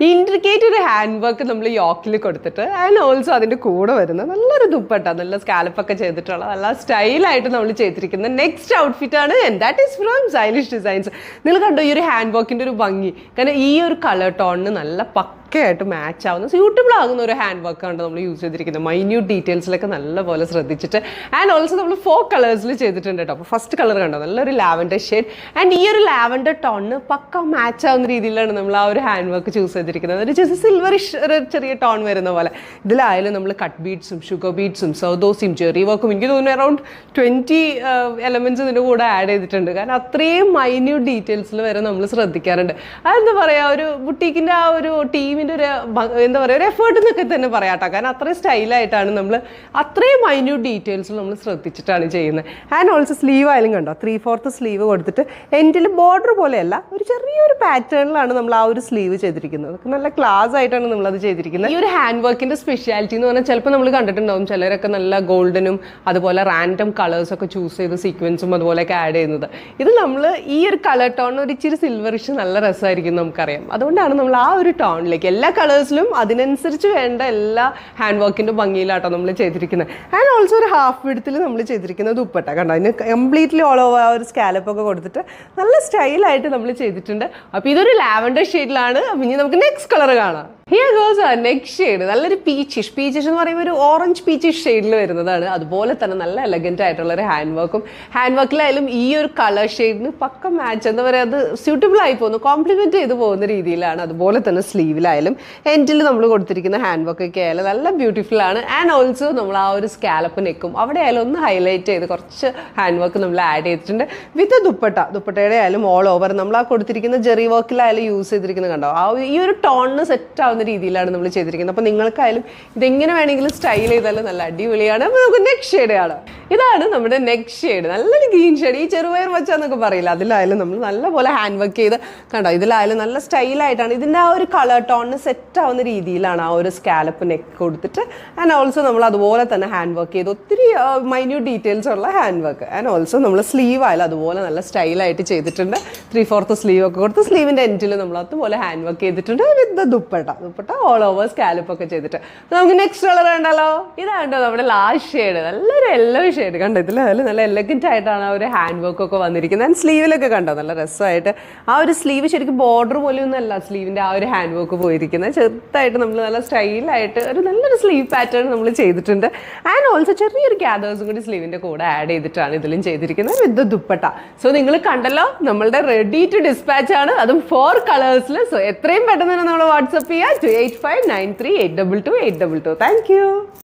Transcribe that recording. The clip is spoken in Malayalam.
ഇൻട്രിക്കേറ്റ് ഒരു ഹാൻഡ് വർക്ക് നമ്മൾ യോക്കിൽ കൊടുത്തിട്ട് ആൻഡ് ഓൾസോ അതിൻ്റെ കൂടെ വരുന്ന നല്ലൊരു ദുപ്പട്ട, നല്ല സ്കാലപ്പൊക്കെ ചെയ്തിട്ടുള്ള നല്ല സ്റ്റൈലായിട്ട് നമ്മൾ ചെയ്തിരിക്കുന്ന നെക്സ്റ്റ് ഔട്ട്ഫിറ്റാണ്. And that is from stylish designs. നിങ്ങൾ കണ്ടോ ഈ ഒരു ഹാൻഡ് വർക്കിൻ്റെ ഒരു ഭംഗി? കാരണം ഈ ഒരു കളർ ടോണിന് നല്ല പക്കയായിട്ട് മാച്ച് ആവുന്ന സ്യൂട്ടബിൾ ആകുന്ന ഒരു ഹാൻഡ് വർക്കാണ് നമ്മൾ യൂസ് ചെയ്തിരിക്കുന്നത്. മൈന്യൂട്ട് ഡീറ്റെയിൽസിലൊക്കെ നല്ലപോലെ ശ്രദ്ധിച്ചിട്ട് ആൻഡ് ഓൾസോ നമ്മൾ 4 കളേഴ്സിൽ ചെയ്തിട്ടുണ്ട് കേട്ടോ. അപ്പോൾ ഫസ്റ്റ് കളർ കണ്ടോ, നല്ലൊരു ലാവൻഡർ ഷെയ്ഡ്. ആൻഡ് ഈ ഒരു ലാവൻഡർ ടോണിന് പക്ക മാച്ച് ആവുന്ന രീതിയിലാണ് നമ്മൾ ആ ഒരു ഹാൻഡ് വർക്ക് ചൂസ് ചെയ്തിരിക്കുന്നത്. ഒരു ജസ്റ്റ് സിൽവറിഷ് ഒരു ചെറിയ ടോൺ വരുന്ന പോലെ. ഇതിലായാലും നമ്മൾ കട്ട് ബീഡ്സും ഷുഗർ ബീഡ്സും സൗദോസിയും ജെറി വർക്കും എനിക്ക് തോന്നുന്നു അറൗണ്ട് 20 എലമെൻറ്റ്സ് ഇതിൻ്റെ കൂടെ ആഡ് ചെയ്തിട്ടുണ്ട്. കാരണം അത്രയും മൈന്യൂട്ട് ഡീറ്റെയിൽസിൽ വരെ നമ്മൾ ശ്രദ്ധിക്കാറുണ്ട്. അതെന്താ പറയുക, ഒരു ബുട്ടീക്കിൻ്റെ ആ ഒരു ടീമിൻ്റെ ഒരു എന്താ പറയുക, ഒരു എഫേർട്ട് എന്നൊക്കെ തന്നെ പറയാട്ടോ. കാരണം അത്രയും സ്റ്റൈലായിട്ടാണ് നമ്മൾ അത്രയും മൈന്യൂട്ട് ഡീറ്റെയിൽസ് നമ്മൾ ശ്രദ്ധിച്ചിട്ടാണ് ചെയ്യുന്നത്. ആൻഡ് ഓൾസോ സ്ലീവ് ആയാലും കണ്ടോ 3/4 സ്ലീവ് കൊടുത്തിട്ട് എൻഡിൽ ബോർഡർ പോലെയല്ല, ഒരു ചെറിയൊരു പാറ്റേണിലാണ് നമ്മൾ ആ ഒരു സ്ലീവ് ചെയ്തിരിക്കുന്നത്. നല്ല ക്ലാസ് ആയിട്ടാണ് നമ്മളത് ചെയ്തിരിക്കുന്നത്. ഈ ഒരു ഹാൻഡ് വർക്കിൻ്റെ സ്പെഷ്യാലിറ്റി എന്ന് പറഞ്ഞാൽ ചിലപ്പോൾ നമ്മൾ കണ്ടിട്ടുണ്ടാവും ചിലരൊക്കെ നല്ല ഗോൾഡനും അതുപോലെ റാൻഡം കളേഴ്സൊക്കെ ചൂസ് ചെയ്ത് സീക്വൻസും അതുപോലെയൊക്കെ ആഡ് ചെയ്യുന്നത്. ഇത് നമ്മൾ ഈ ഒരു കളർ ടോണിന് ഒരു ഇച്ചിരി സിൽവറിഷ് നല്ല രസമായിരിക്കും നമുക്കറിയാം. അതുകൊണ്ടാണ് നമ്മൾ ആ ഒരു ടോണിലേക്ക് എല്ലാ കളേഴ്സിലും അതിനനുസരിച്ച് വേണ്ട എല്ലാ ഹാൻഡ് വർക്കിൻ്റെ ഭംഗിയിലാട്ടോ നമ്മൾ ചെയ്തിരിക്കുന്നത്. ആൻഡ് ഓൾസോ ഒരു ഹാഫ് വിഡ്ത്തിൽ നമ്മൾ ചെയ്തിരിക്കുന്നത് ദുപ്പട്ട കണ്ടോ, അതിന് കംപ്ലീറ്റ്ലി ഓൾ ഓവർ ആ ഒരു സ്കാലപ്പൊക്കെ കൊടുത്തിട്ട് നല്ല സ്റ്റൈലായിട്ട് നമ്മൾ ചെയ്തിട്ടുണ്ട്. അപ്പോൾ ഇതൊരു ലാവൻഡർ ഷെയ്ഡിലാണ്. അപ്പം ഇനി നമുക്ക് നെക്സ്റ്റ് കളർ കാണാം. ഹിയർ ഗോസ് ആ നെക്സ്റ്റ് ഷെയ്ഡ്. നല്ലൊരു പീച്ചിഷ് എന്ന് പറയുമ്പോൾ ഒരു ഓറഞ്ച് പീച്ചിഷ് ഷെയ്ഡിൽ വരുന്നതാണ്. അതുപോലെ തന്നെ നല്ല എലഗൻ്റ് ആയിട്ടുള്ള ഒരു ഹാൻഡ് വർക്കും. ഹാൻഡ് വർക്കിലായാലും ഈ ഒരു കളർ ഷെയ്ഡിന് പക്ക മാച്ച്, എന്താ പറയുക, അത് സ്യൂട്ടബിൾ ആയി പോകുന്നു, കോംപ്ലിമെൻറ്റ് ചെയ്ത് പോകുന്ന രീതിയിലാണ്. അതുപോലെ തന്നെ സ്ലീവിലായാലും എൻഡിൽ നമ്മൾ കൊടുത്തിരിക്കുന്ന ഹാൻഡ് വർക്കൊക്കെ ആയാലും നല്ല ബ്യൂട്ടിഫുൾ ആണ്. ആൻഡ് ഓൾസോ നമ്മൾ ആ ഒരു സ്കാലപ്പ് നെക്കും അവിടെ ആയാലും ഒന്ന് ഹൈലൈറ്റ് ചെയ്ത് കുറച്ച് ഹാൻഡ് വർക്ക് നമ്മൾ ആഡ് ചെയ്തിട്ടുണ്ട്. വിത്ത് ദുപ്പട്ടയുടെ ആയാലും ഓൾ ഓവർ നമ്മൾ ആ കൊടുത്തിരിക്കുന്ന ജെറി വർക്കിലായാലും യൂസ് ചെയ്തിരിക്കുന്നത് കണ്ടോ, ആ ഈ ഒരു ടോണിന് സെറ്റ് ആവുന്ന രീതിയിലാണ് നമ്മൾ ചെയ്തിരിക്കുന്നത്. അപ്പോൾ നിങ്ങൾക്കായാലും ഇതെങ്ങനെ വേണമെങ്കിലും സ്റ്റൈൽ ചെയ്താലും നല്ല അടിപൊളിയാണ്. അപ്പോൾ നമുക്ക് നെക്സ്റ്റ് ഷെയ്ഡ് കാണാം. ഇതാണ് നമ്മുടെ നെക്സ്റ്റ് ഷെയ്ഡ്. നല്ലൊരു ഗ്രീൻ ഷെയ്ഡ്. ഈ ചെറുപയർ വച്ചാന്നൊക്കെ പറയില്ല, അതിലായാലും നമ്മൾ നല്ലപോലെ ഹാൻഡ് വർക്ക് ചെയ്ത് കണ്ടോ, ഇതിലായാലും നല്ല സ്റ്റൈലായിട്ടാണ്. ഇതിൻ്റെ ആ ഒരു കളർ ടോണിന് സെറ്റ് ആവുന്ന രീതിയിലാണ് ആ ഒരു സ്കാലപ്പ് നെക്ക് കൊടുത്തിട്ട്. ആൻഡ് ഓൾസോ നമ്മൾ അതുപോലെ തന്നെ ഹാൻഡ് വർക്ക് ചെയ്ത് ഒത്തിരി മൈന്യൂട്ട് ഡീറ്റെയിൽസ് ഉള്ള ഹാൻഡ് വർക്ക്. ആൻഡ് ഓൾസോ നമ്മൾ സ്ലീവ് ആയാലും അതുപോലെ നല്ല സ്റ്റൈലായിട്ട് ചെയ്തിട്ടുണ്ട്. 3/4 സ്ലീവ് ഒക്കെ കൊടുത്ത് സ്ലീവിൻ്റെ എൻഡിൽ നമ്മൾ അതുപോലെ ഹാൻഡ് വർക്ക് ചെയ്തിട്ടുണ്ട്. വിത്ത് ദുപ്പട്ട ഓൾ ഓവർ സ്കാലപ്പ് ഒക്കെ ചെയ്തിട്ട്. നമുക്ക് നെക്സ്റ്റ് കളർ കണ്ടല്ലോ. ഇതാണ്ടോ നമ്മുടെ ലാസ്റ്റ് ഷെയ്ഡ്. നല്ലൊരു യെല്ലോ ഷെയ്ഡ് കണ്ടോ. ഇതിലായാലും നല്ല എലഗൻ്റ് ആയിട്ടാണ് ആ ഒരു ഹാൻഡ് വർക്ക് ഒക്കെ വന്നിരിക്കുന്നത്. ആൻഡ് സ്ലീവിലൊക്കെ കണ്ടോ നല്ല രസമായിട്ട് ആ ഒരു സ്ലീവ് ശരിക്കും ബോർഡർ പോലെയൊന്നുമല്ല സ്ലീവിൻ്റെ ആ ഒരു ഹാൻഡ് വർക്ക് പോയിരിക്കുന്നത്. ചെറുതായിട്ട് നമ്മൾ നല്ല സ്റ്റൈലായിട്ട് ഒരു നല്ലൊരു സ്ലീവ് പാറ്റേൺ നമ്മൾ ചെയ്തിട്ടുണ്ട്. ആൻഡ് ഓൾസോ ചെറിയൊരു ഗ്യാദേഴ്സും കൂടി സ്ലീവിൻ്റെ കൂടെ ആഡ് ചെയ്തിട്ടാണ് ഇതിലും ചെയ്തിരിക്കുന്നത് വിത്ത് ദുപ്പട്ട. സോ നിങ്ങൾ കണ്ടല്ലോ, നമ്മളുടെ റെഡി ടു ഡിസ്പാച്ച് ആണ്, അതും 4 കളേഴ്സിൽ. സോ എത്രയും പെട്ടെന്ന് തന്നെ നമ്മൾ വാട്സപ്പ് ചെയ്യുക 28593822 822. Thank you.